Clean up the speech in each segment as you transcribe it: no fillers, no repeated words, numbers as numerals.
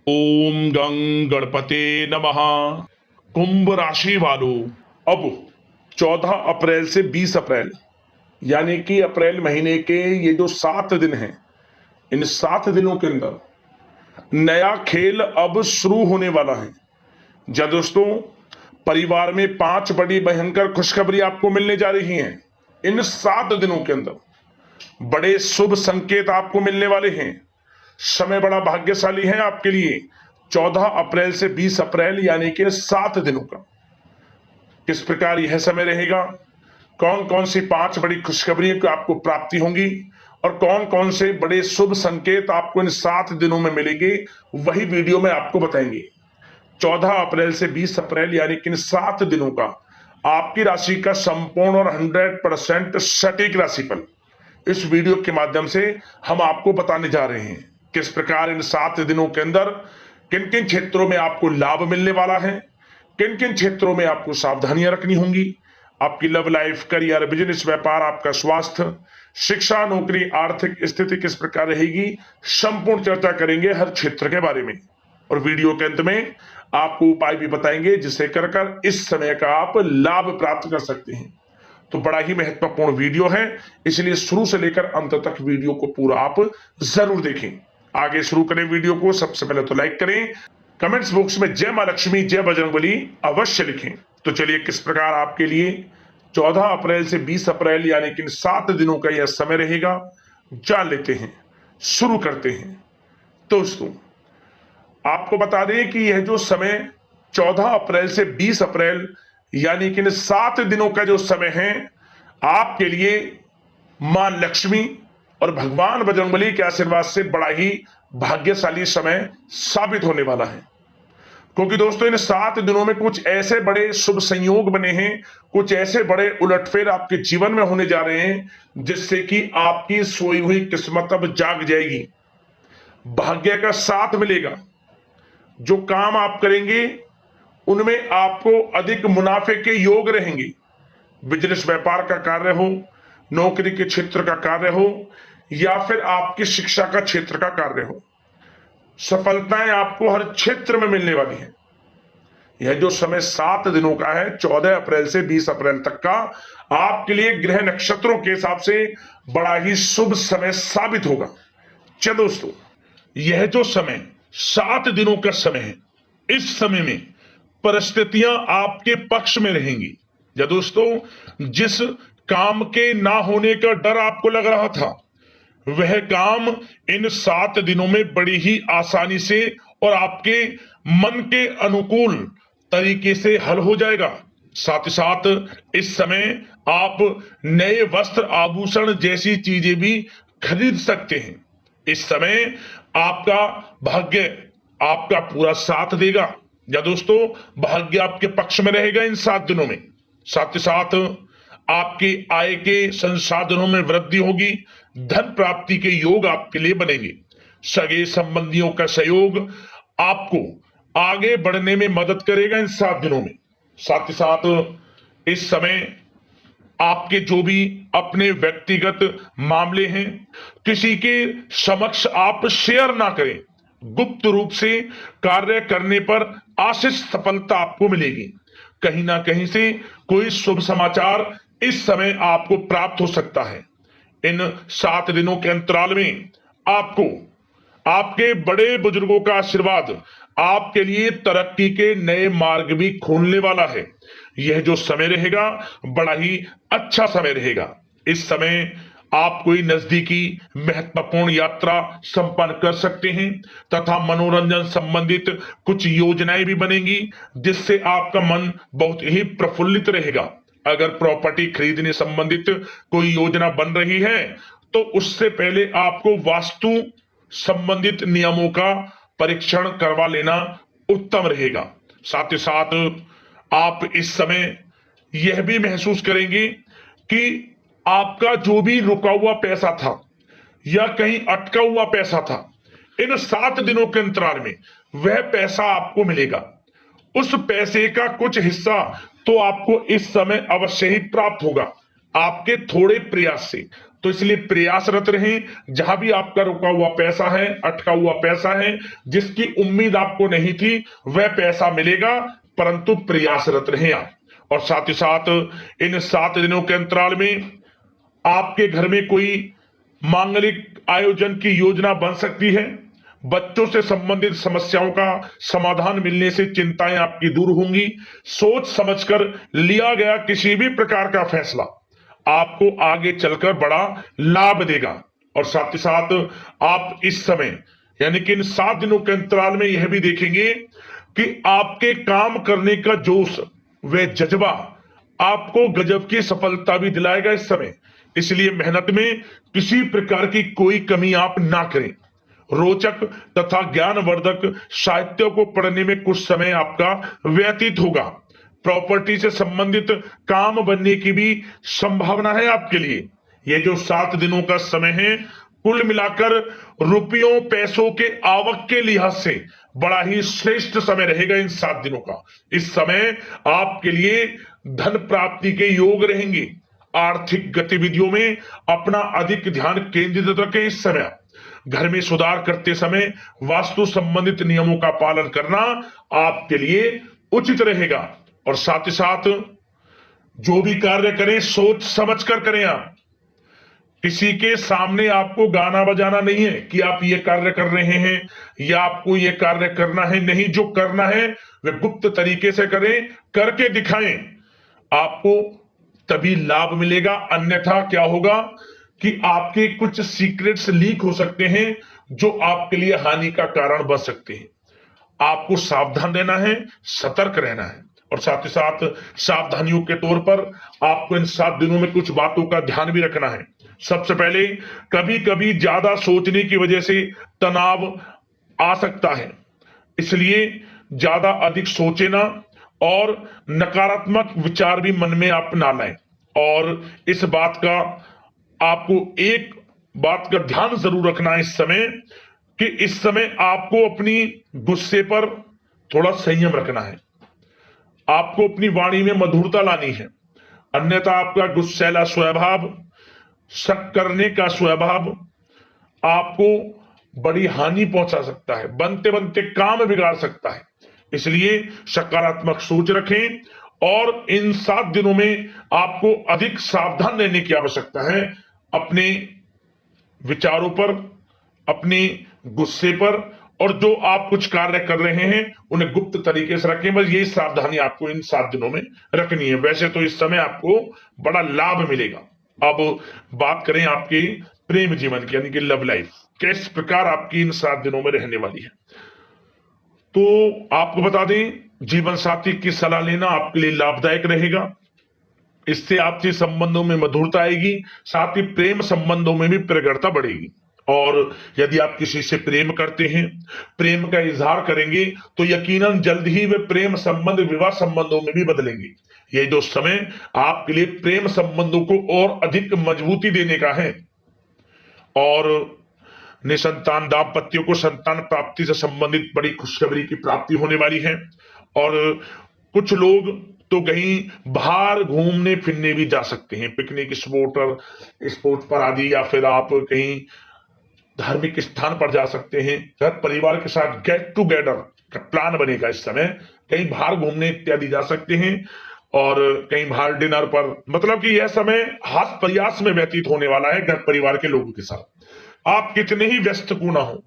ओम गं गणपते नमः। कुंभ राशि वालों, अब 14 अप्रैल से 20 अप्रैल यानी कि अप्रैल महीने के ये जो 7 दिन हैं, इन 7 दिनों के अंदर नया खेल अब शुरू होने वाला है। जा दोस्तों, परिवार में 5 बड़ी भयंकर खुशखबरी आपको मिलने जा रही हैं। इन 7 दिनों के अंदर बड़े शुभ संकेत आपको मिलने वाले हैं। समय बड़ा भाग्यशाली है आपके लिए। 14 अप्रैल से 20 अप्रैल यानी कि 7 दिनों का किस प्रकार यह समय रहेगा, कौन कौन सी 5 बड़ी खुशखबरी की आपको प्राप्ति होंगी और कौन कौन से बड़े शुभ संकेत आपको इन 7 दिनों में मिलेंगे, वही वीडियो में आपको बताएंगे। 14 अप्रैल से 20 अप्रैल यानी कि इन 7 दिनों का आपकी राशि का संपूर्ण और 100% सटीक राशिफल इस वीडियो के माध्यम से हम आपको बताने जा रहे हैं। किस प्रकार इन 7 दिनों के अंदर किन किन क्षेत्रों में आपको लाभ मिलने वाला है, किन किन क्षेत्रों में आपको सावधानियां रखनी होंगी, आपकी लव लाइफ, करियर, बिजनेस, व्यापार, आपका स्वास्थ्य, शिक्षा, नौकरी, आर्थिक स्थिति किस प्रकार रहेगी, संपूर्ण चर्चा करेंगे हर क्षेत्र के बारे में। और वीडियो के अंत में आपको उपाय भी बताएंगे जिसे कर इस समय का आप लाभ प्राप्त कर सकते हैं। तो बड़ा ही महत्वपूर्ण वीडियो है, इसलिए शुरू से लेकर अंत तक वीडियो को पूरा आप जरूर देखें। आगे शुरू करें वीडियो को, सबसे पहले तो लाइक करें, कमेंट्स बॉक्स में जय मां लक्ष्मी, जय बजरंगबली अवश्य लिखें। तो चलिए किस प्रकार आपके लिए 14 अप्रैल से 20 अप्रैल यानी कि 7 दिनों का यह समय रहेगा, जान लेते हैं, शुरू करते हैं। दोस्तों, आपको बता दें कि यह जो समय 14 अप्रैल से 20 अप्रैल यानी कि 7 दिनों का जो समय है, आपके लिए मां लक्ष्मी और भगवान बजरंगबली के आशीर्वाद से बड़ा ही भाग्यशाली समय साबित होने वाला है। क्योंकि दोस्तों, इन 7 दिनों में कुछ ऐसे बड़े शुभ संयोग बने हैं, कुछ ऐसे बड़े उलटफेर आपके जीवन में होने जा रहे हैं जिससे कि आपकी सोई हुई किस्मत अब जाग जाएगी, भाग्य का साथ मिलेगा। जो काम आप करेंगे उनमें आपको अधिक मुनाफे के योग रहेंगे। बिजनेस, व्यापार का कार्य हो, नौकरी के क्षेत्र का कार्य हो या फिर आपकी शिक्षा का क्षेत्र का कार्य हो, सफलताएं आपको हर क्षेत्र में मिलने वाली हैं। यह जो समय 7 दिनों का है, 14 अप्रैल से 20 अप्रैल तक का, आपके लिए ग्रह नक्षत्रों के हिसाब से बड़ा ही शुभ समय साबित होगा। चलो दोस्तों, यह जो समय 7 दिनों का समय है, इस समय में परिस्थितियां आपके पक्ष में रहेंगी। या दोस्तों, जिस काम के ना होने का डर आपको लग रहा था, वह काम इन 7 दिनों में बड़ी ही आसानी से और आपके मन के अनुकूल तरीके से हल हो जाएगा। साथ ही साथ इस समय आप नए वस्त्र, आभूषण जैसी चीजें भी खरीद सकते हैं। इस समय आपका भाग्य आपका पूरा साथ देगा। या दोस्तों, भाग्य आपके पक्ष में रहेगा इन 7 दिनों में। साथ ही साथ आपकी आय के संसाधनों में वृद्धि होगी, धन प्राप्ति के योग आपके लिए बनेंगे। सगे संबंधियों का सहयोग आपको आगे बढ़ने में मदद करेगा इन 7 दिनों में। साथ ही साथ इस समय आपके जो भी अपने व्यक्तिगत मामले हैं, किसी के समक्ष आप शेयर ना करें। गुप्त रूप से कार्य करने पर आशीष सफलता आपको मिलेगी। कहीं ना कहीं से कोई शुभ समाचार इस समय आपको प्राप्त हो सकता है। इन 7 दिनों के अंतराल में आपको आपके बड़े बुजुर्गों का आशीर्वाद आपके लिए तरक्की के नए मार्ग भी खोलने वाला है। यह जो समय रहेगा, बड़ा ही अच्छा समय रहेगा। इस समय आप कोई नजदीकी महत्वपूर्ण यात्रा संपन्न कर सकते हैं तथा मनोरंजन संबंधित कुछ योजनाएं भी बनेंगी जिससे आपका मन बहुत ही प्रफुल्लित रहेगा। अगर प्रॉपर्टी खरीदने संबंधित कोई योजना बन रही है तो उससे पहले आपको वास्तु संबंधित नियमों का परीक्षण करवा लेना उत्तम रहेगा। साथ ही साथ आप इस समय यह भी महसूस करेंगे कि आपका जो भी रुका हुआ पैसा था या कहीं अटका हुआ पैसा था, इन 7 दिनों के अंतराल में वह पैसा आपको मिलेगा। उस पैसे का कुछ हिस्सा तो आपको इस समय अवश्य ही प्राप्त होगा। आपके थोड़े प्रयास से। तो इसलिए प्रयासरत रहें, जहां भी आपका रुका हुआ पैसा है, अटका हुआ पैसा है, जिसकी उम्मीद आपको नहीं थी, वह पैसा मिलेगा, परंतु प्रयासरत रहें आप। और साथ ही साथ इन 7 दिनों के अंतराल में आपके घर में कोई मांगलिक आयोजन की योजना बन सकती है। बच्चों से संबंधित समस्याओं का समाधान मिलने से चिंताएं आपकी दूर होंगी। सोच समझकर लिया गया किसी भी प्रकार का फैसला आपको आगे चलकर बड़ा लाभ देगा। और साथ ही साथ आप इस समय यानी कि इन 7 दिनों के अंतराल में यह भी देखेंगे कि आपके काम करने का जोश व जज्बा आपको गजब की सफलता भी दिलाएगा इस समय। इसलिए मेहनत में किसी प्रकार की कोई कमी आप ना करें। रोचक तथा ज्ञानवर्धक साहित्य को पढ़ने में कुछ समय आपका व्यतीत होगा। प्रॉपर्टी से संबंधित काम बनने की भी संभावना है आपके लिए। ये जो 7 दिनों का समय है, कुल मिलाकर रुपयों पैसों के आवक के लिहाज से बड़ा ही श्रेष्ठ समय रहेगा इन 7 दिनों का। इस समय आपके लिए धन प्राप्ति के योग रहेंगे। आर्थिक गतिविधियों में अपना अधिक ध्यान केंद्रित रखें इस समय। घर में सुधार करते समय वास्तु संबंधित नियमों का पालन करना आपके लिए उचित रहेगा। और साथ ही साथ जो भी कार्य करें सोच समझ कर करें। आप किसी के सामने आपको गाना बजाना नहीं है कि आप ये कार्य कर रहे हैं या आपको ये कार्य करना है। नहीं, जो करना है वह गुप्त तरीके से करें, करके दिखाएं। आपको तभी लाभ मिलेगा, अन्यथा क्या होगा कि आपके कुछ सीक्रेट्स लीक हो सकते हैं जो आपके लिए हानि का कारण बन सकते हैं। आपको सावधान रहना है, सतर्क रहना है। और साथ ही साथ सावधानियों के तौर पर आपको इन 7 दिनों में कुछ बातों का ध्यान भी रखना है। सबसे पहले, कभी कभी ज्यादा सोचने की वजह से तनाव आ सकता है, इसलिए ज्यादा अधिक सोचे ना और नकारात्मक विचार भी मन में आप ना लाएं। और इस बात का आपको एक बात का ध्यान जरूर रखना है इस समय कि इस समय आपको अपनी गुस्से पर थोड़ा संयम रखना है। आपको अपनी वाणी में मधुरता लानी है, अन्यथा आपका गुस्सैला स्वभाव, शक करने का स्वभाव आपको बड़ी हानि पहुंचा सकता है, बनते बनते काम बिगाड़ सकता है। इसलिए सकारात्मक सोच रखें और इन 7 दिनों में आपको अधिक सावधान रहने की आवश्यकता है। अपने विचारों पर, अपने गुस्से पर, और जो आप कुछ कार्य कर रहे हैं उन्हें गुप्त तरीके से रखें। बस यही सावधानी आपको इन 7 दिनों में रखनी है। वैसे तो इस समय आपको बड़ा लाभ मिलेगा। अब बात करें आपके प्रेम जीवन की, यानी कि लव लाइफ किस प्रकार आपकी इन 7 दिनों में रहने वाली है। तो आपको बता दें, जीवन साथी की सलाह लेना आपके लिए लाभदायक रहेगा। इससे आपसे संबंधों में मधुरता आएगी, साथ ही प्रेम संबंधों में भी प्रगाढ़ता बढ़ेगी। और यदि आप किसी से प्रेम करते हैं, प्रेम का इजहार करेंगे, तो यकीनन जल्द ही वे प्रेम संबंध विवाह संबंधों में भी बदलेंगे। ये जो समय आपके लिए प्रेम संबंधों को और अधिक मजबूती देने का है। और निसंतान दाम्पत्यों को संतान प्राप्ति से संबंधित बड़ी खुशखबरी की प्राप्ति होने वाली है। और कुछ लोग तो कहीं बाहर घूमने फिरने भी जा सकते हैं, पिकनिक स्पॉट पर आदि, या फिर आप कहीं धार्मिक स्थान पर जा सकते हैं। घर परिवार के साथ गेट टुगेदर का प्लान बनेगा इस समय। कहीं बाहर घूमने इत्यादि जा सकते हैं और कहीं बाहर डिनर पर, मतलब कि यह समय हास प्रयास में व्यतीत होने वाला है घर परिवार के लोगों के साथ। आप कितने ही व्यस्त क्यों ना हो,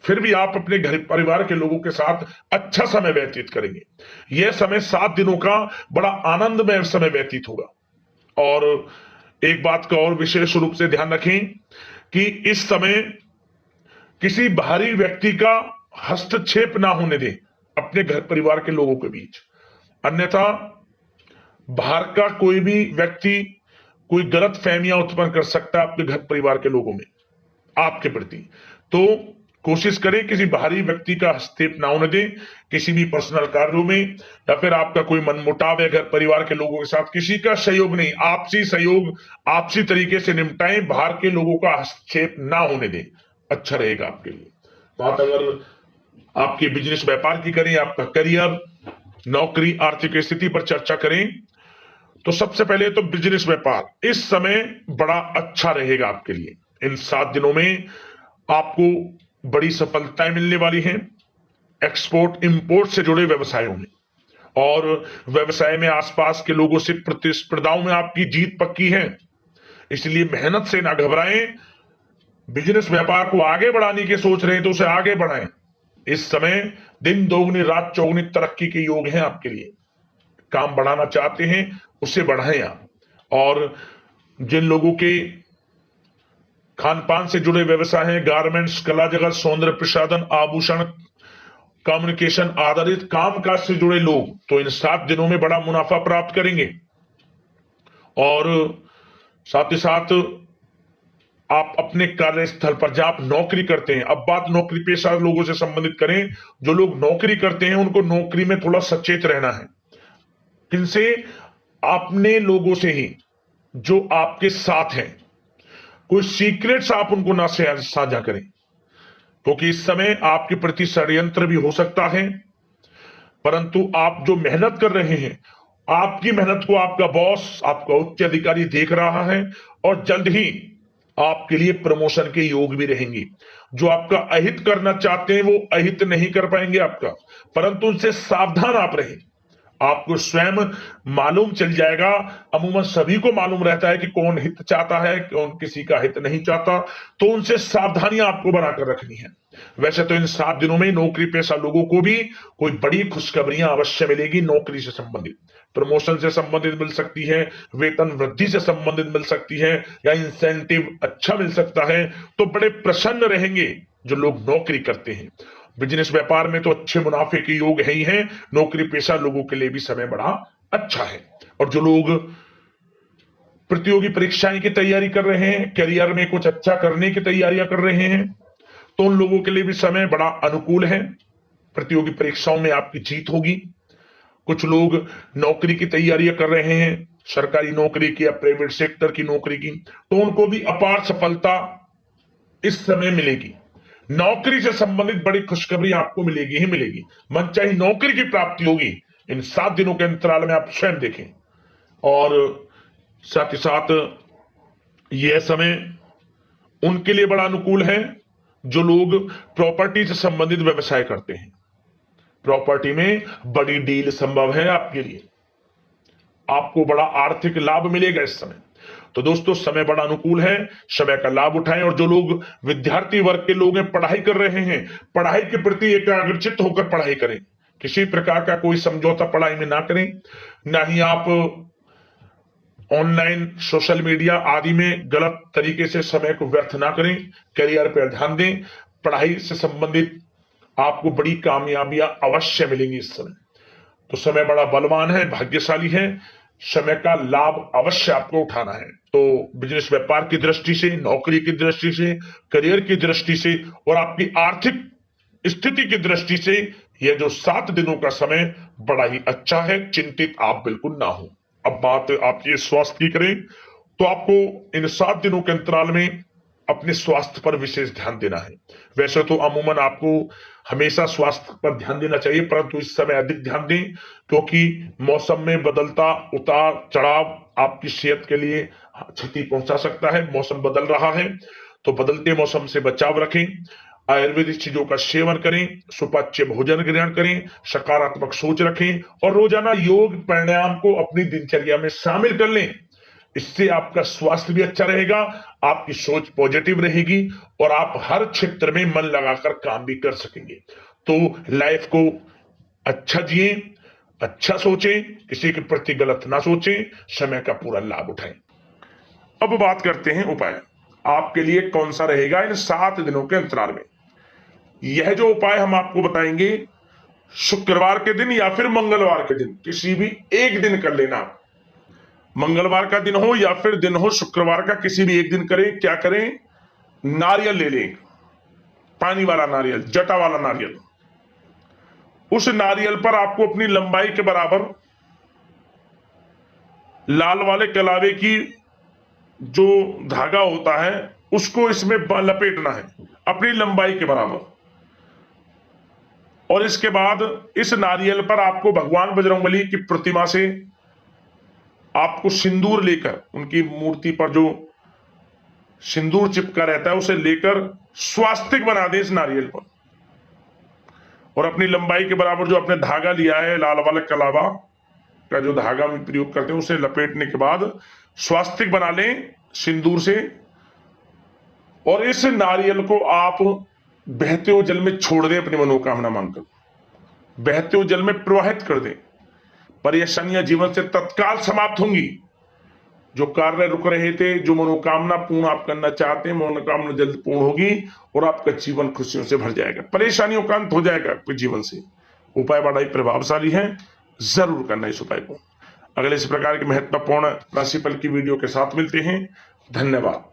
फिर भी आप अपने घर परिवार के लोगों के साथ अच्छा समय व्यतीत करेंगे। यह समय 7 दिनों का बड़ा आनंदमय समय व्यतीत होगा। और एक बात का और विशेष रूप से ध्यान रखें कि इस समय किसी बाहरी व्यक्ति का हस्तक्षेप ना होने दें अपने घर परिवार के लोगों के बीच, अन्यथा बाहर का कोई भी व्यक्ति कोई गलत फहमियां उत्पन्न कर सकता है अपने घर परिवार के लोगों में आपके प्रति। तो कोशिश करें किसी बाहरी व्यक्ति का हस्तक्षेप ना होने दें किसी भी पर्सनल कार्यों में, या फिर आपका कोई मनमुटाव है घर परिवार के लोगों के साथ, किसी का सहयोग नहीं, आपसी सहयोग आपसी तरीके से निपटाएं, बाहर के लोगों का हस्तक्षेप ना होने दें, अच्छा रहेगा आपके लिए। बात अगर आपके बिजनेस व्यापार की करें, आपका करियर, नौकरी, आर्थिक स्थिति पर चर्चा करें, तो सबसे पहले तो बिजनेस व्यापार इस समय बड़ा अच्छा रहेगा आपके लिए। इन 7 दिनों में आपको बड़ी सफलताएं मिलने वाली हैं एक्सपोर्ट इंपोर्ट से जुड़े व्यवसायों में, और व्यवसाय में आसपास के लोगों से प्रतिस्पर्धाओं में आपकी जीत पक्की है। इसलिए मेहनत से ना घबराएं। बिजनेस व्यापार को आगे बढ़ाने की सोच रहे हैं तो उसे आगे बढ़ाएं। इस समय दिन दोगुनी रात चौगुनी तरक्की के योग हैं आपके लिए। काम बढ़ाना चाहते हैं उसे बढ़ाएं आप। और जिन लोगों के खान पान से जुड़े व्यवसाय हैं, गारमेंट्स, कला जगत, सौंदर्य प्रसाधन, आभूषण, कम्युनिकेशन आधारित कामकाज से जुड़े लोग तो इन 7 दिनों में बड़ा मुनाफा प्राप्त करेंगे। और साथ ही साथ आप अपने कार्यस्थल पर जहां आप नौकरी करते हैं, अब बात नौकरी पेशा लोगों से संबंधित करें, जो लोग नौकरी करते हैं उनको नौकरी में थोड़ा सचेत रहना है। किनसे? अपने लोगों से ही जो आपके साथ हैं। कोई सीक्रेट्स आप उनको ना साझा करें, क्योंकि इस समय आपके प्रति षड्यंत्र भी हो सकता है। परंतु आप जो मेहनत कर रहे हैं, आपकी मेहनत को आपका बॉस, आपका उच्च अधिकारी देख रहा है, और जल्द ही आपके लिए प्रमोशन के योग भी रहेंगे। जो आपका अहित करना चाहते हैं वो अहित नहीं कर पाएंगे आपका, परंतु उनसे सावधान आप रहें। आपको स्वयं मालूम चल जाएगा। अमूमन सभी को मालूम रहता है कि कौन हित चाहता है, कौन किसी का हित नहीं चाहता, तो उनसे सावधानियां आपको बनाकर रखनी है। वैसे तो इन 7 दिनों में नौकरी पेशा लोगों को भी कोई बड़ी खुशखबरियां अवश्य मिलेगी। नौकरी से संबंधित, प्रमोशन से संबंधित मिल सकती है, वेतन वृद्धि से संबंधित मिल सकती है, या इंसेंटिव अच्छा मिल सकता है। तो बड़े प्रसन्न रहेंगे जो लोग नौकरी करते हैं। बिजनेस व्यापार में तो अच्छे मुनाफे के योग है ही हैं। नौकरी पेशा लोगों के लिए भी समय बड़ा अच्छा है। और जो लोग प्रतियोगी परीक्षाएं की तैयारी कर रहे हैं, करियर में कुछ अच्छा करने की तैयारियां कर रहे हैं, तो उन लोगों के लिए भी समय बड़ा अनुकूल है। प्रतियोगी परीक्षाओं में आपकी जीत होगी। कुछ लोग नौकरी की तैयारियां कर रहे हैं, सरकारी नौकरी की या प्राइवेट सेक्टर की नौकरी की, तो उनको भी अपार सफलता इस समय मिलेगी। नौकरी से संबंधित बड़ी खुशखबरी आपको मिलेगी ही मिलेगी। मनचाही नौकरी की प्राप्ति होगी इन 7 दिनों के अंतराल में, आप स्वयं देखें। और साथ ही साथ यह समय उनके लिए बड़ा अनुकूल है जो लोग प्रॉपर्टी से संबंधित व्यवसाय करते हैं। प्रॉपर्टी में बड़ी डील संभव है आपके लिए, आपको बड़ा आर्थिक लाभ मिलेगा इस समय। तो दोस्तों समय बड़ा अनुकूल है, समय का लाभ उठाएं। और जो लोग विद्यार्थी वर्ग के लोग हैं, पढ़ाई कर रहे हैं, पढ़ाई के प्रति एकाग्रचित्त होकर पढ़ाई करें। किसी प्रकार का कोई समझौता पढ़ाई में ना करें, ना ही आप ऑनलाइन सोशल मीडिया आदि में गलत तरीके से समय को व्यर्थ ना करें। करियर पर ध्यान दें। पढ़ाई से संबंधित आपको बड़ी कामयाबियां अवश्य मिलेंगी इस समय। तो समय बड़ा बलवान है, भाग्यशाली है। समय का लाभ अवश्य आपको उठाना है। तो बिजनेस व्यापार की दृष्टि से, नौकरी की दृष्टि से, करियर की दृष्टि से और आपकी आर्थिक स्थिति की दृष्टि से यह जो 7 दिनों का समय बड़ा ही अच्छा है। चिंतित आप बिल्कुल ना हो। अब बात आपके स्वास्थ्य की करें तो आपको इन 7 दिनों के अंतराल में अपने स्वास्थ्य पर विशेष ध्यान देना है। वैसे तो अमूमन आपको हमेशा स्वास्थ्य पर ध्यान देना चाहिए, परंतु इस समय अधिक ध्यान दें, क्योंकि मौसम में बदलता उतार चढ़ाव आपकी सेहत के लिए क्षति पहुंचा सकता है। मौसम बदल रहा है, तो बदलते मौसम से बचाव रखें। आयुर्वेदिक चीजों का सेवन करें, सुपाच्य भोजन ग्रहण करें, सकारात्मक सोच रखें और रोजाना योग प्राणायाम को अपनी दिनचर्या में शामिल कर लें। इससे आपका स्वास्थ्य भी अच्छा रहेगा, आपकी सोच पॉजिटिव रहेगी और आप हर क्षेत्र में मन लगाकर काम भी कर सकेंगे। तो लाइफ को अच्छा जिए, अच्छा सोचें, किसी के प्रति गलत ना सोचें, समय का पूरा लाभ उठाएं। अब बात करते हैं उपाय आपके लिए कौन सा रहेगा इन 7 दिनों के अंतराल में। यह जो उपाय हम आपको बताएंगे, शुक्रवार के दिन या फिर मंगलवार के दिन, किसी भी एक दिन कर लेना। मंगलवार का दिन हो या फिर दिन हो शुक्रवार का, किसी भी एक दिन करें। क्या करें? नारियल ले लें, पानी वाला नारियल, जटा वाला नारियल। उस नारियल पर आपको अपनी लंबाई के बराबर लाल वाले कलावे की जो धागा होता है उसको इसमें लपेटना है अपनी लंबाई के बराबर। और इसके बाद इस नारियल पर आपको भगवान बजरंगबली की प्रतिमा से आपको सिंदूर लेकर, उनकी मूर्ति पर जो सिंदूर चिपका रहता है उसे लेकर स्वास्तिक बना दें इस नारियल पर, और अपनी लंबाई के बराबर जो आपने धागा लिया है, लाल वाला कलावा का जो धागा में प्रयोग करते हैं, उसे लपेटने के बाद स्वास्तिक बना लें सिंदूर से, और इस नारियल को आप बहते हुए जल में छोड़ दें, अपनी मनोकामना मांगकर बहते हुए जल में प्रवाहित कर दें। परेशानियां जीवन से तत्काल समाप्त होंगी। जो कार्य रुक रहे थे, जो मनोकामना पूर्ण आप करना चाहते हैं, मनोकामना जल्द पूर्ण होगी और आपका जीवन खुशियों से भर जाएगा, परेशानियों का अंत हो जाएगा आपके जीवन से। उपाय बड़ा ही प्रभावशाली है, जरूर करना इस उपाय को। अगले इस प्रकार के महत्वपूर्ण राशिफल की वीडियो के साथ मिलते हैं। धन्यवाद।